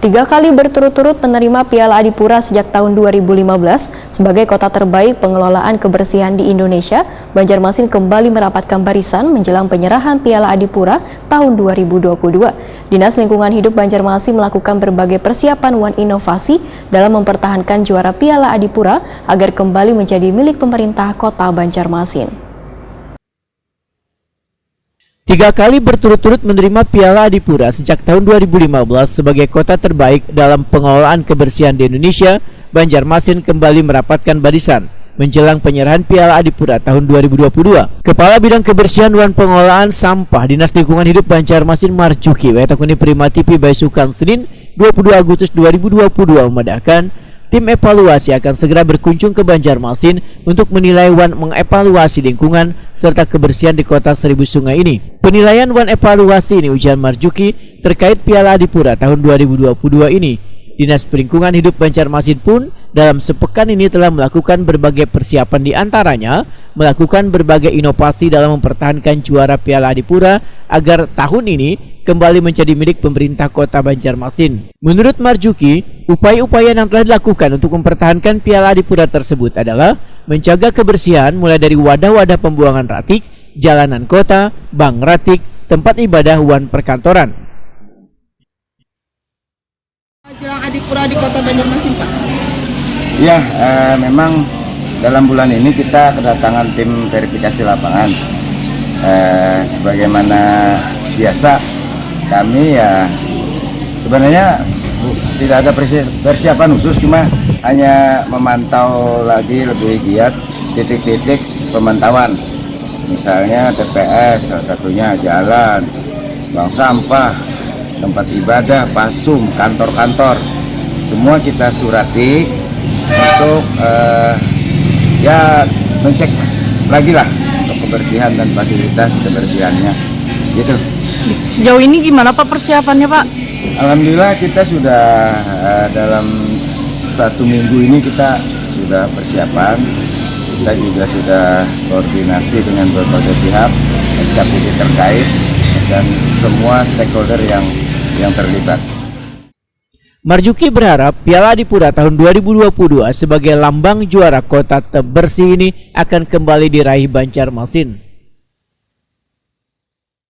3 kali berturut-turut menerima Piala Adipura sejak tahun 2015 sebagai kota terbaik pengelolaan kebersihan di Indonesia, Banjarmasin kembali merapatkan barisan menjelang penyerahan Piala Adipura tahun 2022. Dinas Lingkungan Hidup Banjarmasin melakukan berbagai persiapan wan inovasi dalam mempertahankan juara Piala Adipura agar kembali menjadi milik pemerintah Kota Banjarmasin. 3 kali berturut-turut menerima Piala Adipura sejak tahun 2015 sebagai kota terbaik dalam pengelolaan kebersihan di Indonesia, Banjarmasin kembali merapatkan barisan menjelang penyerahan Piala Adipura tahun 2022. Kepala Bidang Kebersihan dan Pengelolaan Sampah Dinas Lingkungan Hidup Banjarmasin Marjuki Wetakuni Prima TV Baisukan Senin 22 Agustus 2022 memandangkan tim evaluasi akan segera berkunjung ke Banjarmasin untuk menilai wan mengevaluasi lingkungan serta kebersihan di kota Seribu Sungai ini. Penilaian wan evaluasi ini ujian Marjuki terkait Piala Adipura tahun 2022 ini. Dinas Lingkungan Hidup Banjarmasin pun dalam sepekan ini telah melakukan berbagai persiapan, di antaranya melakukan berbagai inovasi dalam mempertahankan juara Piala Adipura agar tahun ini kembali menjadi milik pemerintah Kota Banjarmasin. Menurut Marjuki, upaya-upaya yang telah dilakukan untuk mempertahankan Piala Adipura tersebut adalah menjaga kebersihan mulai dari wadah-wadah pembuangan ratik, jalanan kota, bank ratik, tempat ibadah wan perkantoran. Jelang Adipura di Kota Banjarmasin, Pak? Ya, memang dalam bulan ini kita kedatangan tim verifikasi lapangan. Sebagaimana biasa, kami ya sebenarnya tidak ada persiapan khusus, cuma hanya memantau lagi lebih giat titik-titik pemantauan. Misalnya TPS, salah satunya jalan, bank sampah, tempat ibadah, pasum, kantor-kantor, semua kita surati untuk ya mencek lagi lah untuk kebersihan dan fasilitas kebersihannya gitu. Sejauh ini gimana Pak persiapannya, Pak? Alhamdulillah kita sudah dalam 1 minggu ini kita sudah persiapan. Kita juga sudah koordinasi dengan berbagai pihak, SKPD terkait dan semua stakeholder yang terlibat. Marjuki berharap Piala Adipura tahun 2022 sebagai lambang juara kota terbersih ini akan kembali diraih Banjarmasin.